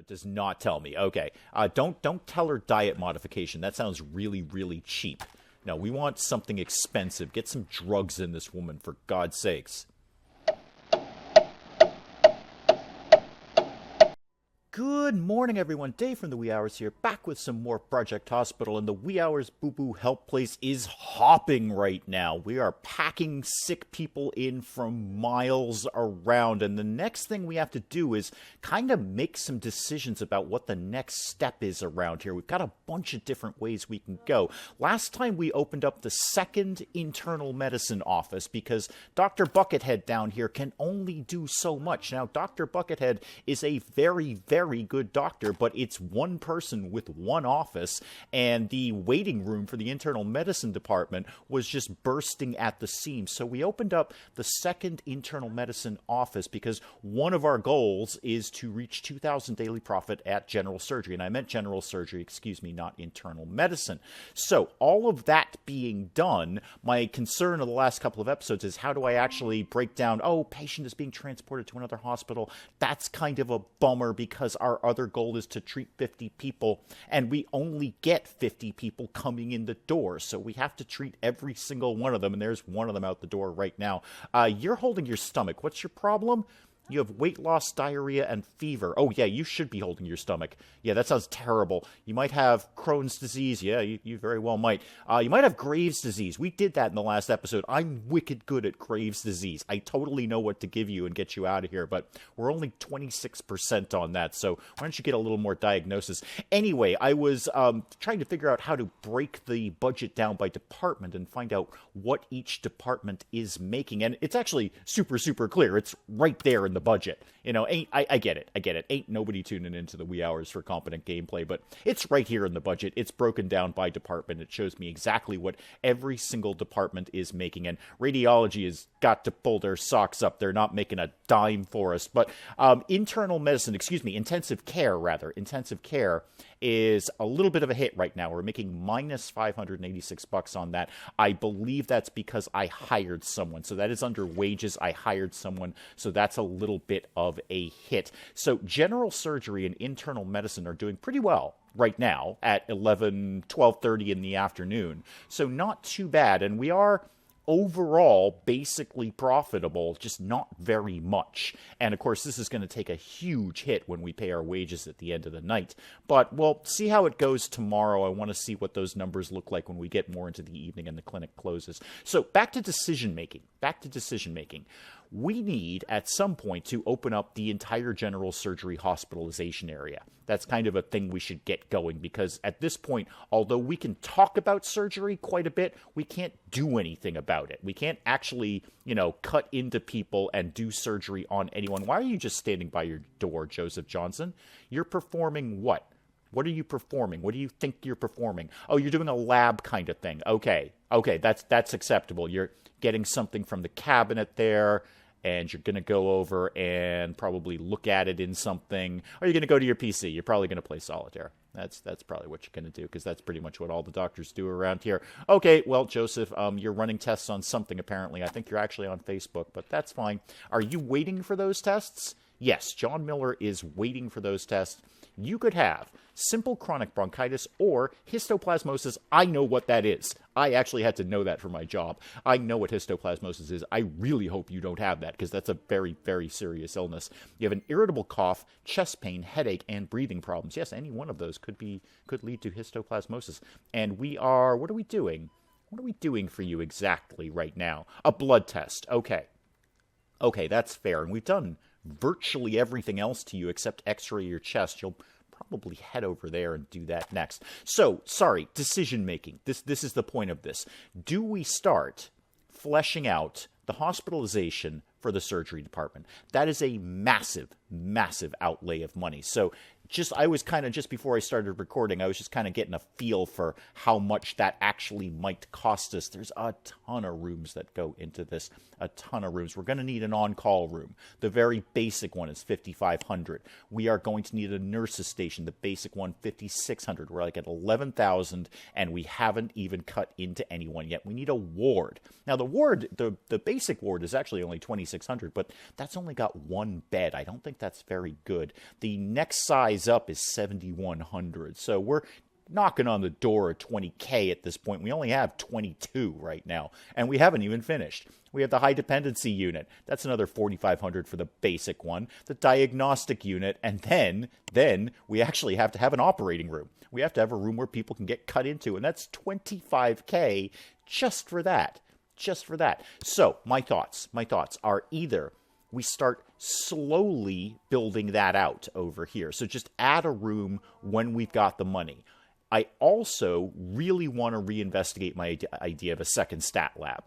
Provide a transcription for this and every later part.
Does not tell me. Okay. Don't tell her diet modification. That sounds really, really cheap. No, we want something expensive. Get some drugs in this woman, for God's sakes. Good morning, everyone. Dave from the Wee Hours here, back with some more Project Hospital, and the Wee Hours Boo Boo Help Place is hopping right now. We are packing sick people in from miles around, and the next thing we have to do is kind of make some decisions about what the next step is around here. We've got a bunch of different ways we can go. Last time we opened up the second internal medicine office because Dr. Buckethead down here can only do so much. Now, Dr. Buckethead is a very good doctor, but it's one person with one office, and the waiting room for the internal medicine department was just bursting at the seams. So we opened up the second internal medicine office because one of our goals is to reach 2,000 daily profit at general surgery. And I meant general surgery, excuse me, not internal medicine. So all of that being done, my concern of the last couple of episodes is how do I actually break down, patient is being transported to another hospital. That's kind of a bummer because our other goal is to treat 50 people, and we only get 50 people coming in the door, so we have to treat every single one of them, and there's one of them out the door right now. You're holding your stomach. What's your problem? You have weight loss, diarrhea, and fever. Oh, yeah, you should be holding your stomach. Yeah, that sounds terrible. You might have Crohn's disease. Yeah, you very well might. You might have Graves' disease. We did that in the last episode. I'm wicked good at Graves' disease. I totally know what to give you and get you out of here, but we're only 26% on that, so why don't you get a little more diagnosis? Anyway, I was trying to figure out how to break the budget down by department and find out what each department is making, and it's actually super clear. It's right there in the budget. I get it. Ain't nobody tuning into the Wee Hours for competent gameplay, but it's right here in the budget. It's broken down by department. It shows me exactly what every single department is making, and radiology has got to pull their socks up. They're not making a dime for us, but intensive care is a little bit of a hit right now. We're making minus $586 on that. I believe that's because I hired someone. So that is under wages. I hired someone. So that's a little bit of a hit. So general surgery and internal medicine are doing pretty well right now at 12:30 in the afternoon. So not too bad. And we are overall basically profitable, just not very much. And of course, this is going to take a huge hit when we pay our wages at the end of the night. But we'll see how it goes tomorrow. I want to see what those numbers look like when we get more into the evening and the clinic closes. So back to decision making. We need, at some point, to open up the entire general surgery hospitalization area. That's kind of a thing we should get going because at this point, although we can talk about surgery quite a bit, we can't do anything about it. We can't actually, cut into people and do surgery on anyone. Why are you just standing by your door, Joseph Johnson? You're performing what? What are you performing? What do you think you're performing? Oh, you're doing a lab kind of thing. Okay, that's acceptable. You're getting something from the cabinet there, and you're going to go over and probably look at it in something, or you're going to go to your PC. You're probably going to play solitaire. That's probably what you're going to do, because that's pretty much what all the doctors do around here. Okay, well, Joseph, you're running tests on something, apparently. I think you're actually on Facebook, but that's fine. Are you waiting for those tests? Yes, John Miller is waiting for those tests. You could have simple chronic bronchitis or histoplasmosis. I know what that is. I actually had to know that for my job. I know what histoplasmosis is. I really hope you don't have that because that's a very serious illness. You have an irritable cough, chest pain, headache, and breathing problems. Yes, any one of those could lead to histoplasmosis. And what are we doing? What are we doing for you exactly right now? A blood test. Okay, that's fair. And we've done virtually everything else to you except x-ray your chest. You'll probably head over there and do that next. So, decision making. This is the point of this. Do we start fleshing out the hospitalization for the surgery department? That is a massive outlay of money. So I was kind of, just before I started recording, I was just kind of getting a feel for how much that actually might cost us. There's a ton of rooms that go into this, a ton of rooms. We're going to need an on-call room. The very basic one is $5,500. We are going to need a nurse's station, the basic one, $5,600. We're like at $11,000, and we haven't even cut into anyone yet. We need a ward. Now, the ward, the basic ward is actually only $2,600. 2600, but that's only got one bed. I don't think that's very good. The next size up is 7100. So we're knocking on the door of 20K at this point. We only have 22 right now, and we haven't even finished. We have the high dependency unit. That's another 4,500 for the basic one. The diagnostic unit, and then we actually have to have an operating room. We have to have a room where people can get cut into, and that's 25K just for that. Just for that. So my thoughts are either we start slowly building that out over here. So just add a room when we've got the money. I also really want to reinvestigate my idea of a second stat lab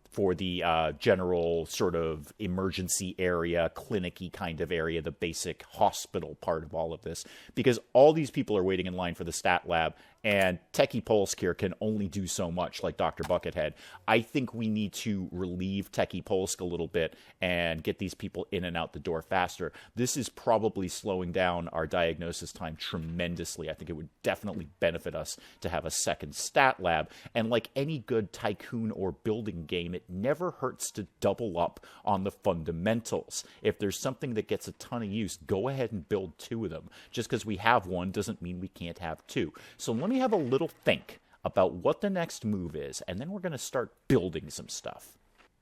for the general sort of emergency area, clinic-y kind of area, the basic hospital part of all of this, because all these people are waiting in line for the stat lab, and Techie Polsk here can only do so much, like Dr. Buckethead. I think we need to relieve Techie Polsk a little bit and get these people in and out the door faster. This is probably slowing down our diagnosis time tremendously. I think it would definitely benefit us to have a second stat lab. And like any good tycoon or building game, it never hurts to double up on the fundamentals. If there's something that gets a ton of use, go ahead and build two of them. Just because we have one doesn't mean we can't have two. So let me have a little think about what the next move is, and then we're going to start building some stuff.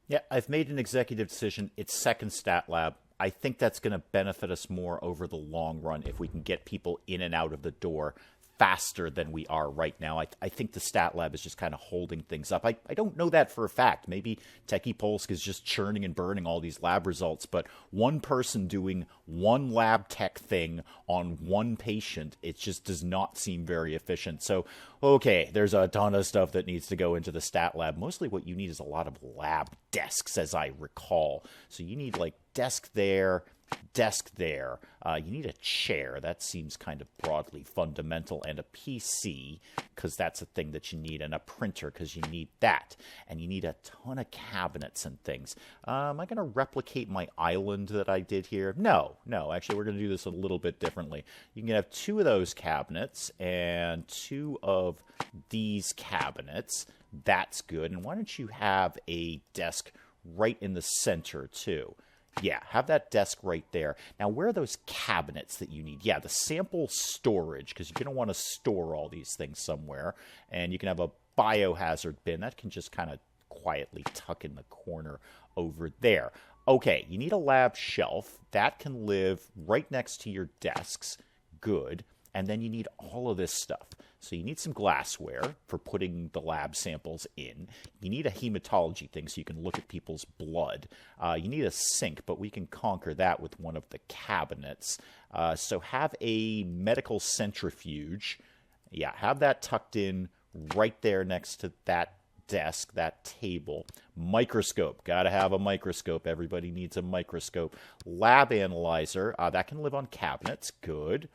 Yeah, I've made an executive decision. It's second stat lab. I think that's going to benefit us more over the long run if we can get people in and out of the door faster than we are right now. I think the stat lab is just kind of holding things up. I don't know that for a fact. Maybe Techie Polsk is just churning and burning all these lab results, but one person doing one lab tech thing on one patient, it just does not seem very efficient. So, okay, there's a ton of stuff that needs to go into the stat lab. Mostly what you need is a lot of lab desks, as I recall. So you need like desk there, desk there. You need a chair. That seems kind of broadly fundamental, and a PC, because that's a thing that you need, and a printer, because you need that. And you need a ton of cabinets and things. Am I going to replicate my island that I did here? No. Actually, we're going to do this a little bit differently. You can have two of those cabinets and two of these cabinets. That's good. And why don't you have a desk right in the center, too? Yeah, have that desk right there. Now, where are those cabinets that you need? Yeah, the sample storage, because you're going to want to store all these things somewhere. And you can have a biohazard bin. That can just kind of quietly tuck in the corner over there. Okay, you need a lab shelf. That can live right next to your desks. Good. And then you need all of this stuff. So you need some glassware for putting the lab samples in. You need a hematology thing so you can look at people's blood. You need a sink, but we can conquer that with one of the cabinets. So have a medical centrifuge. Yeah, have that tucked in right there next to that desk, that table. Microscope. Got to have a microscope. Everybody needs a microscope. Lab analyzer. That can live on cabinets. Good.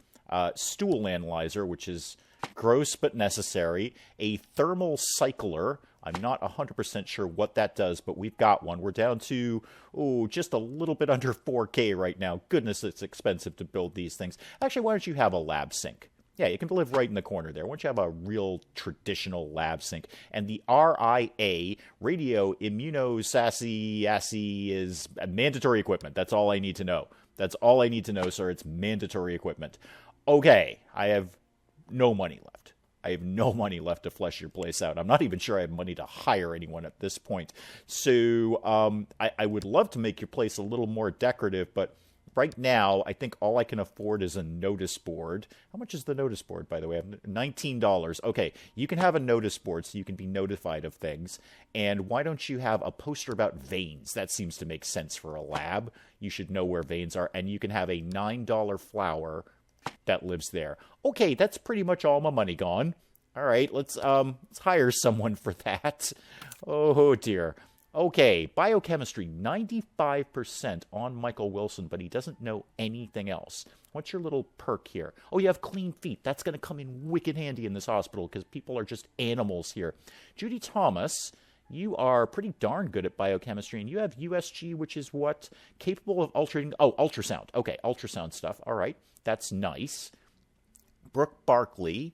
Stool analyzer, which is gross but necessary. A thermal cycler. I'm not 100% sure what that does, but we've got one. We're down to, just a little bit under 4K right now. Goodness, it's expensive to build these things. Actually, why don't you have a lab sink? Yeah, you can live right in the corner there. Why don't you have a real traditional lab sink? And the RIA, Radio Immunosassy is mandatory equipment. That's all I need to know. That's all I need to know, sir. It's mandatory equipment. Okay, I have no money left. I have no money left to flesh your place out. I'm not even sure I have money to hire anyone at this point. So I would love to make your place a little more decorative, but right now I think all I can afford is a notice board. How much is the notice board, by the way? $19. Okay, you can have a notice board so you can be notified of things. And why don't you have a poster about veins? That seems to make sense for a lab. You should know where veins are. And you can have a $9 flower that lives there. Okay, that's pretty much all my money gone. All right, let's hire someone for that. Oh dear. Okay, biochemistry, 95% on Michael Wilson, but he doesn't know anything else. What's your little perk here? Oh, you have clean feet. That's going to come in wicked handy in this hospital because people are just animals here. Judy Thomas, you are pretty darn good at biochemistry, and you have USG, which is what? Capable of altering... Oh, ultrasound. Okay, ultrasound stuff. All right, that's nice. Brooke Barkley,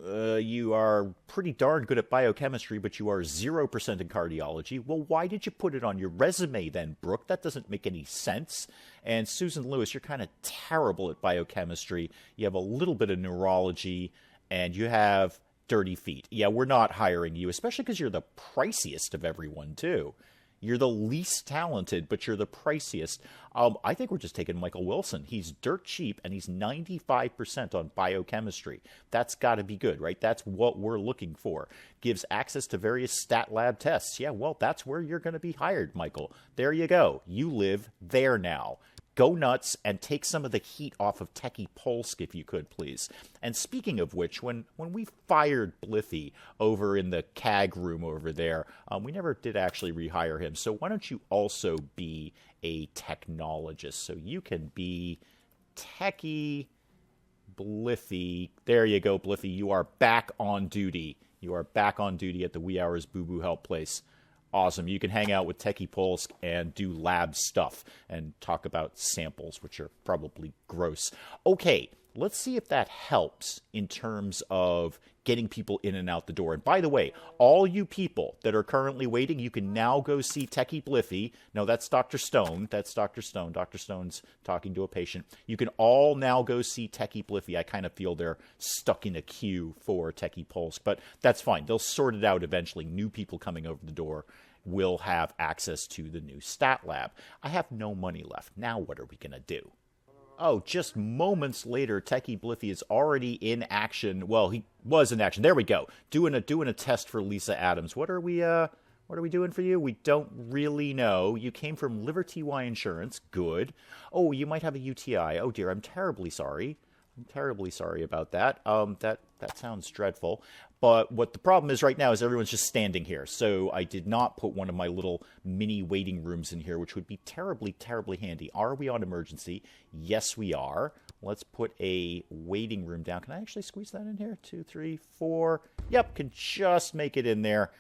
You are pretty darn good at biochemistry, but you are 0% in cardiology. Well, why did you put it on your resume then, Brooke? That doesn't make any sense. And Susan Lewis, you're kind of terrible at biochemistry. You have a little bit of neurology, and you have dirty feet. Yeah, we're not hiring you, especially because you're the priciest of everyone, too. You're the least talented, but you're the priciest. I think we're just taking Michael Wilson. He's dirt cheap, and he's 95% on biochemistry. That's got to be good, right? That's what we're looking for. Gives access to various stat lab tests. Yeah, well, that's where you're going to be hired, Michael. There you go. You live there now. Go nuts and take some of the heat off of Techie Polsk, if you could, please. And speaking of which, when we fired Bliffy over in the CAG room over there, we never did actually rehire him. So why don't you also be a technologist? So you can be Techie Bliffy. There you go, Bliffy. You are back on duty. You are back on duty at the Wee Hours Boo Boo Help Place. Awesome. You can hang out with Techie Polsk and do lab stuff and talk about samples, which are probably gross. Okay, let's see if that helps in terms of getting people in and out the door. And by the way, all you people that are currently waiting, you can now go see Techie Bliffy. No, that's Dr. Stone. That's Dr. Stone. Dr. Stone's talking to a patient. You can all now go see Techie Bliffy. I kind of feel they're stuck in a queue for Techie Polsk, but that's fine. They'll sort it out eventually. New people coming over the door will have access to the new stat lab. I have no money left. Now what are we going to do? Oh, just moments later, Techie Bliffy is already in action. Well, he was in action. There we go. Doing a test for Lisa Adams. What are we doing for you? We don't really know. You came from Liver TY Insurance. Good. Oh, you might have a UTI. Oh dear, I'm terribly sorry. I'm terribly sorry about that. That sounds dreadful. But what the problem is right now is everyone's just standing here. So I did not put one of my little mini waiting rooms in here, which would be terribly, terribly handy. Are we on emergency? Yes, we are. Let's put a waiting room down. Can I actually squeeze that in here? 2, 3, 4. Yep, can just make it in there.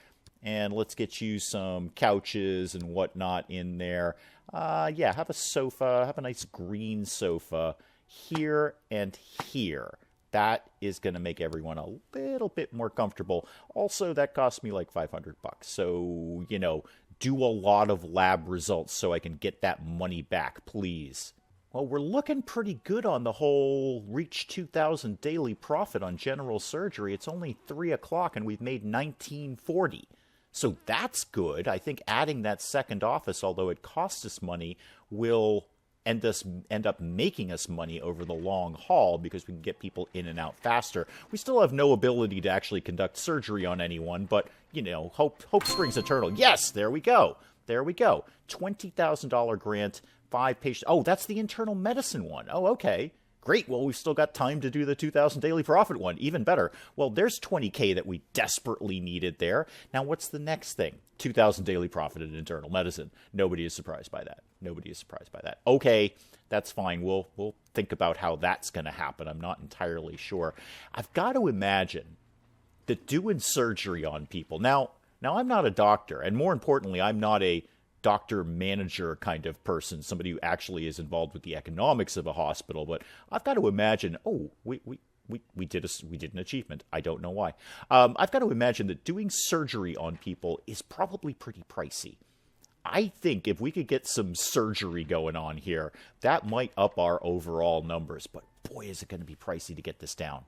And let's get you some couches and whatnot in there. Yeah, have a sofa. Have a nice green sofa here and here. That is going to make everyone a little bit more comfortable. Also, that cost me like $500. So, do a lot of lab results so I can get that money back, please. Well, we're looking pretty good on the whole reach 2,000 daily profit on general surgery. It's only 3 o'clock and we've made $19.40. So that's good. I think adding that second office, although it costs us money, will end up making us money over the long haul because we can get people in and out faster. We still have no ability to actually conduct surgery on anyone, but, hope springs eternal. Yes, there we go. There we go. $20,000 grant, 5 patients. Oh, that's the internal medicine one. Oh, okay. Great. Well, we've still got time to do the 2,000 daily profit one. Even better. Well, there's $20K that we desperately needed there. Now, what's the next thing? 2,000 daily profit in internal medicine. Nobody is surprised by that. Nobody is surprised by that. Okay, that's fine. We'll think about how that's going to happen. I'm not entirely sure. I've got to imagine that doing surgery on people. Now I'm not a doctor, and more importantly, I'm not a doctor manager kind of person, somebody who actually is involved with the economics of a hospital, but I've got to imagine, we did an achievement. I don't know why. I've got to imagine that doing surgery on people is probably pretty pricey. I think if we could get some surgery going on here, that might up our overall numbers, but boy, is it going to be pricey to get this down.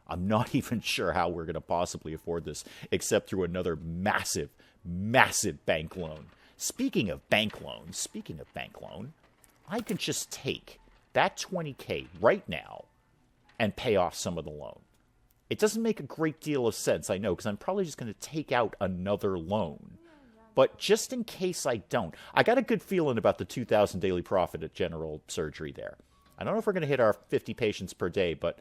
I'm not even sure how we're going to possibly afford this, except through another massive, massive bank loan. Speaking of bank loan, I can just take that $20K right now and pay off some of the loan. It doesn't make a great deal of sense, I know, because I'm probably just going to take out another loan. But just in case I don't, I got a good feeling about the 2,000 daily profit at general surgery there. I don't know if we're going to hit our 50 patients per day, but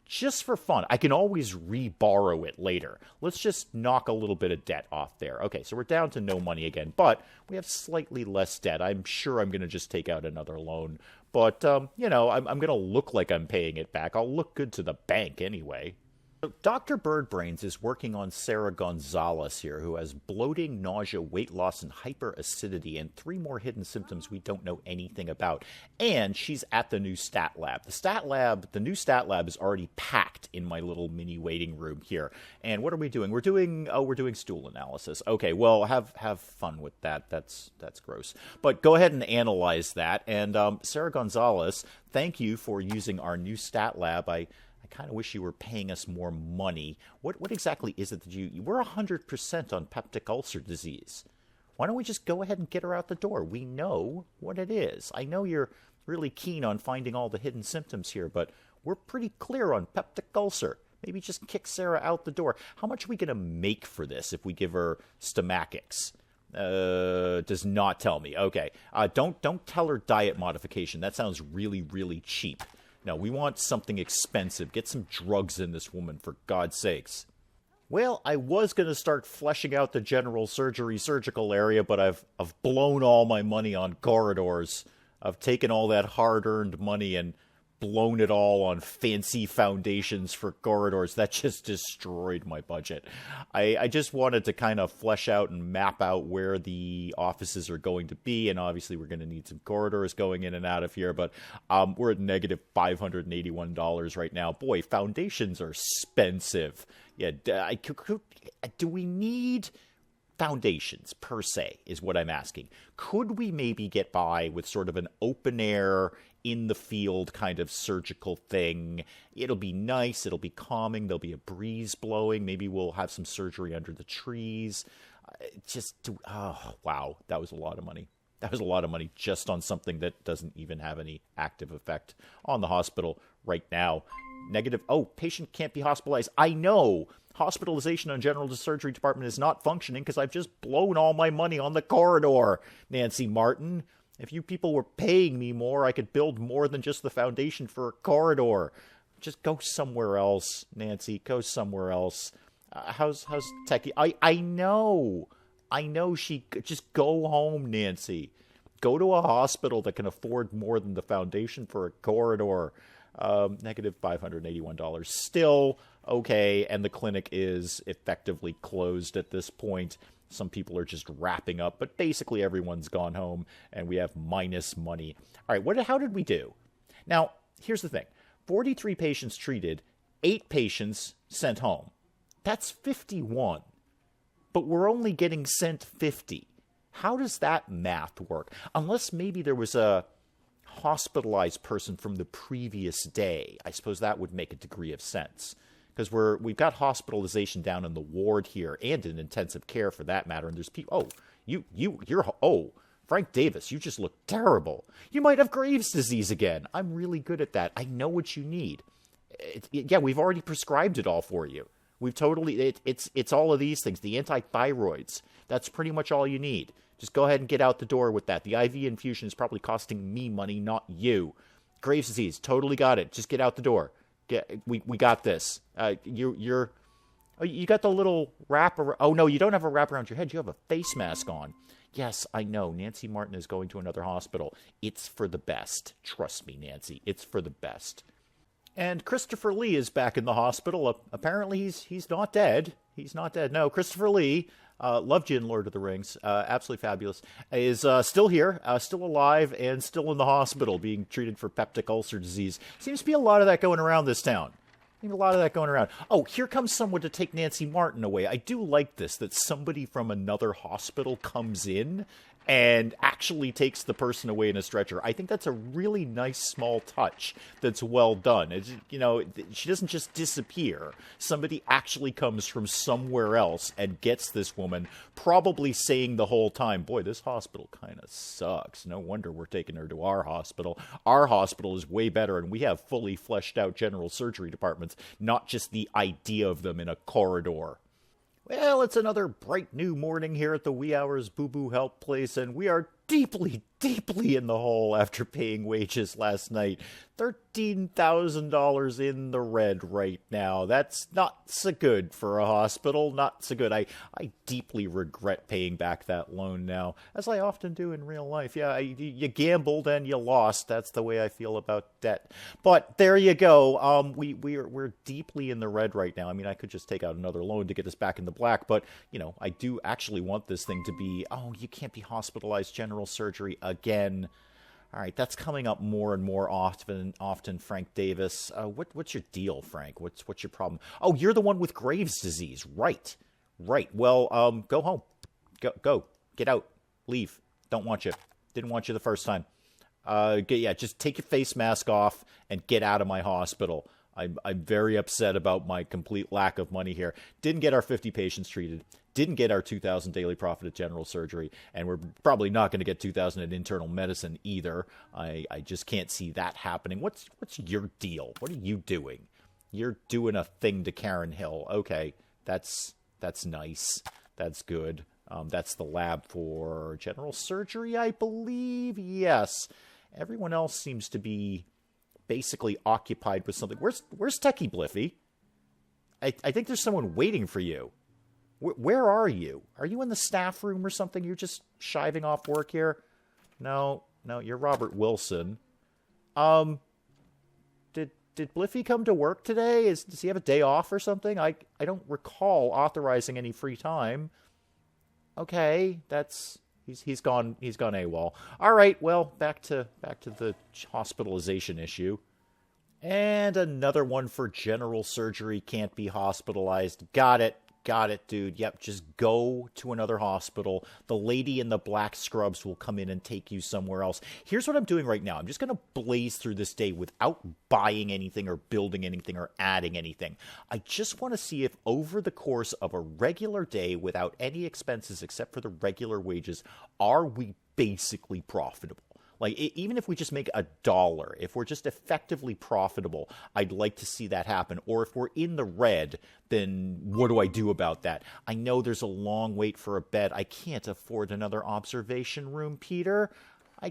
just for fun, I can always re-borrow it later. Let's just knock a little bit of debt off there. Okay, so we're down to no money again, but we have slightly less debt. I'm sure I'm going to just take out another loan. But, I'm going to look like I'm paying it back. I'll look good to the bank anyway. So Dr. Birdbrains is working on Sarah Gonzalez here, who has bloating, nausea, weight loss, and hyperacidity, and 3 more hidden symptoms we don't know anything about. And she's at the new stat lab. The new stat lab is already packed in my little mini waiting room here. And what are we doing? We're doing stool analysis. Okay, well, have fun with that. That's gross. But go ahead and analyze that. And Sarah Gonzalez, thank you for using our new stat lab. I kind of wish you were paying us more money. What exactly is it that we're 100% on peptic ulcer disease. Why don't we just go ahead and get her out the door? We know what it is. I know you're really keen on finding all the hidden symptoms here, but we're pretty clear on peptic ulcer. Maybe just kick Sarah out the door. How much are we going to make for this if we give her stomachics? Does not tell me. Okay. Don't tell her diet modification. That sounds really, really cheap. No, we want something expensive. Get some drugs in this woman, for God's sakes. Well, I was going to start fleshing out the general surgical area, but I've blown all my money on corridors. I've taken all that hard-earned money and blown it all on fancy foundations for corridors. That just destroyed my budget. I just wanted to kind of flesh out and map out where the offices are going to be, and obviously we're going to need some corridors going in and out of here, but we're at negative $581 right now. Boy, foundations are expensive. Yeah, do we need foundations per se is what I'm asking. Could we maybe get by with sort of an open air in the field kind of surgical thing? It'll be nice, it'll be calming, there'll be a breeze blowing, maybe we'll have some surgery under the trees. Wow, that was a lot of money. That was a lot of money just on something that doesn't even have any active effect on the hospital right now. Negative, patient can't be hospitalized. I know. Hospitalization on general surgery department is not functioning because I've just blown all my money on the corridor, Nancy Martin. If you people were paying me more, I could build more than just the foundation for a corridor. Just go somewhere else, Nancy. Go somewhere else. How's Techie? I know. She just go home, Nancy. Go to a hospital that can afford more than the foundation for a corridor. Negative $581. Still okay, and the clinic is effectively closed at this point. Some people are just wrapping up, but basically everyone's gone home, and we have minus money. All right, how did we do? Now, here's the thing. 43 patients treated, 8 patients sent home. That's 51. But we're only getting sent 50. How does that math work? Unless maybe there was a hospitalized person from the previous day. I suppose that would make a degree of sense. Because we've got hospitalization down in the ward here, and in intensive care for that matter. And there's people. Frank Davis, you just look terrible. You might have Graves' disease again. I'm really good at that. I know what you need. We've already prescribed it all for you. We've totally. It's all of these things. The antithyroids. That's pretty much all you need. Just go ahead and get out the door with that. The IV infusion is probably costing me money, not you. Graves' disease, totally got it. Just get out the door. We got this. You got the little wrap around. Oh, no, you don't have a wrap around your head. You have a face mask on. Yes, I know. Nancy Martin is going to another hospital. It's for the best. Trust me, Nancy. It's for the best. And Christopher Lee is back in the hospital. Apparently, he's not dead. He's not dead. No, Christopher Lee, loved you in Lord of the Rings, absolutely fabulous, is still here, still alive, and still in the hospital being treated for peptic ulcer disease. Seems to be a lot of that going around this town. Oh, here comes someone to take Nancy Martin away. I do like this, that somebody from another hospital comes in and actually takes the person away in a stretcher. I think that's a really nice small touch that's well done. She doesn't just disappear. Somebody actually comes from somewhere else and gets this woman, probably saying the whole time, boy, this hospital kind of sucks. No wonder we're taking her to our hospital. Our hospital is way better, and we have fully fleshed out general surgery departments, not just the idea of them in a corridor. Well, it's another bright new morning here at the Wee Hours Boo Boo Help Place, and we are deeply, deeply in the hole after paying wages last night. $13,000 in the red right now. That's not so good for a hospital. Not so good. I deeply regret paying back that loan now, as I often do in real life. Yeah, you gambled and you lost. That's the way I feel about debt. But there you go. We're deeply in the red right now. I mean, I could just take out another loan to get us back in the black, but I do actually want this thing to be, you can't be hospitalized, general surgery again. All right, that's coming up more and more often, Frank Davis. What's your deal, Frank? What's your problem? Oh, you're the one with Graves' disease. Right. Well, go home. Go. Get out. Leave. Don't want you. Didn't want you the first time. Just take your face mask off and get out of my hospital. I'm very upset about my complete lack of money here. Didn't get our 50 patients treated. Didn't get our $2,000 daily profit at general surgery, and we're probably not going to get $2,000 in internal medicine either. I just can't see that happening. What's your deal? What are you doing? You're doing a thing to Karen Hill. Okay, that's nice. That's good. That's the lab for general surgery, I believe. Yes. Everyone else seems to be basically occupied with something. Where's Techie Bliffy? I think there's someone waiting for you. Where are you? Are you in the staff room or something? You're just shiving off work here? No, you're Robert Wilson. Did Bliffy come to work today? Does he have a day off or something? I don't recall authorizing any free time. Okay, he's gone AWOL. All right, well, back to the hospitalization issue. And another one for general surgery, can't be hospitalized. Got it, dude. Yep, just go to another hospital. The lady in the black scrubs will come in and take you somewhere else. Here's what I'm doing right now. I'm just going to blaze through this day without buying anything or building anything or adding anything. I just want to see if over the course of a regular day without any expenses except for the regular wages, are we basically profitable? Like, even if we just make $1, if we're just effectively profitable, I'd like to see that happen. Or if we're in the red, then what do I do about that? I know there's a long wait for a bed. I can't afford another observation room, Peter. I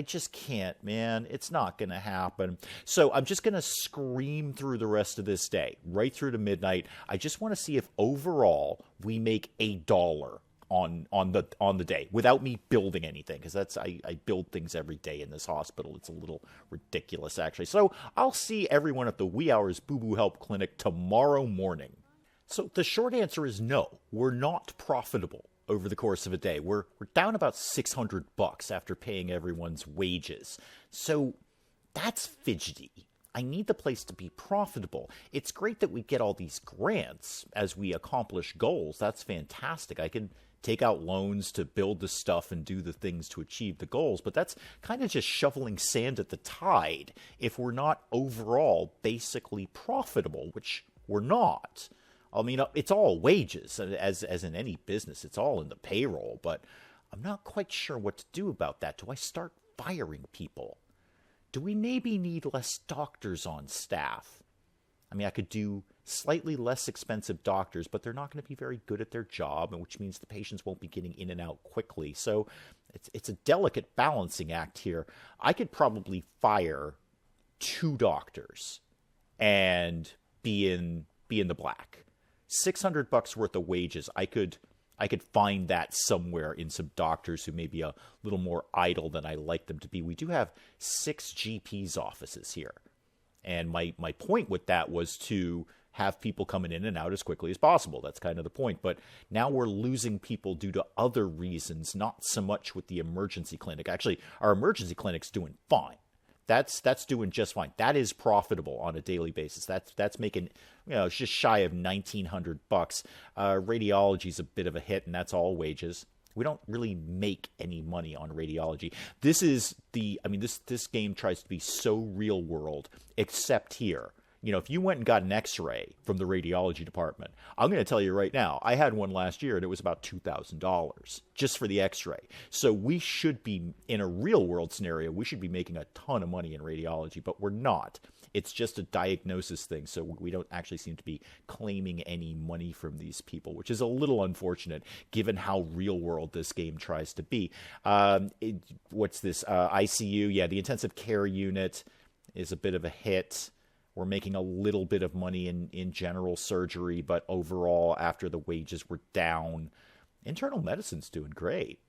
just can't, man. It's not going to happen. So I'm just going to scream through the rest of this day, right through to midnight. I just want to see if overall we make $1 on the day without me building anything, because I build things every day in this hospital. It's a little ridiculous, actually. So I'll see everyone at the Wee Hours Boo Boo Help Clinic tomorrow morning. So the short answer is no, we're not profitable over the course of a day. We're down about $600 after paying everyone's wages. So that's fidgety. I need the place to be profitable. It's great that we get all these grants as we accomplish goals. That's fantastic. I can take out loans to build the stuff and do the things to achieve the goals, but that's kind of just shoveling sand at the tide if we're not overall basically profitable, which we're not. I mean, it's all wages, as in any business. It's all in the payroll, but I'm not quite sure what to do about that. Do I start firing people? Do we maybe need less doctors on staff? I mean, I could do slightly less expensive doctors, but they're not going to be very good at their job, which means the patients won't be getting in and out quickly. So it's a delicate balancing act here. I could probably fire 2 doctors and be in the black. $600 worth of wages. I could find that somewhere in some doctors who may be a little more idle than I like them to be. We do have 6 GPs offices here. And my point with that was to have people coming in and out as quickly as possible. That's kind of the point. But now we're losing people due to other reasons, not so much with the emergency clinic. Actually, our emergency clinic's doing fine. That's doing just fine. That is profitable on a daily basis. That's making, it's just shy of $1,900. Radiology's a bit of a hit, and that's all wages. We don't really make any money on radiology. This game tries to be so real world, except here. If you went and got an x-ray from the radiology department, I'm going to tell you right now, I had one last year and it was about $2,000 just for the x-ray. So we should be, in a real world scenario, we should be making a ton of money in radiology, but we're not. It's just a diagnosis thing, so we don't actually seem to be claiming any money from these people, which is a little unfortunate given how real world this game tries to be. What's this? ICU? Yeah, the intensive care unit is a bit of a hit. We're making a little bit of money in general surgery, but overall, after the wages were down, internal medicine's doing great.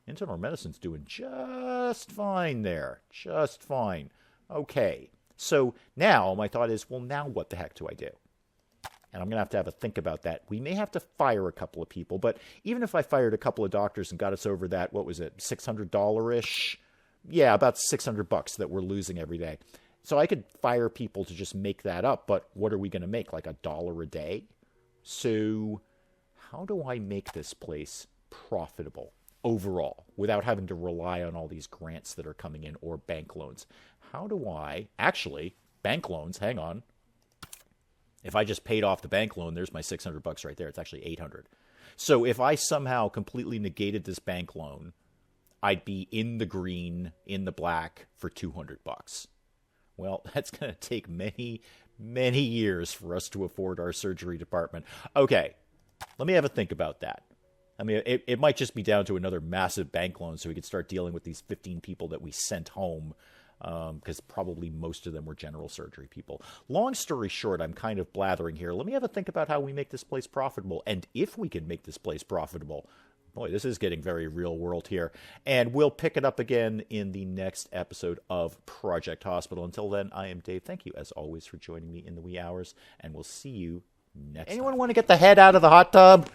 Internal medicine's doing just fine there. Just fine. Okay. So now my thought is, well, now what the heck do I do? And I'm going to have a think about that. We may have to fire a couple of people, but even if I fired a couple of doctors and got us over that, what was it, $600-ish? Yeah, about $600 that we're losing every day. So I could fire people to just make that up, but what are we going to make, like $1 a day? So how do I make this place profitable overall without having to rely on all these grants that are coming in or bank loans? How do I actually bank loans? Hang on. If I just paid off the bank loan, there's my $600 right there. It's actually $800. So if I somehow completely negated this bank loan, I'd be in the green, in the black for $200. Well, that's going to take many, many years for us to afford our surgery department. Okay, let me have a think about that. I mean, it might just be down to another massive bank loan so we could start dealing with these 15 people that we sent home, because probably most of them were general surgery people. Long story short, I'm kind of blathering here. Let me have a think about how we make this place profitable, and if we can make this place profitable. Boy, this is getting very real world here. And we'll pick it up again in the next episode of Project Hospital. Until then, I am Dave. Thank you, as always, for joining me in the wee hours, and we'll see you next time. Anyone want to get the head out of the hot tub?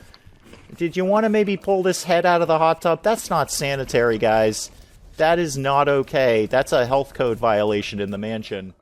Did you want to maybe pull this head out of the hot tub? That's not sanitary, guys. That is not okay. That's a health code violation in the mansion.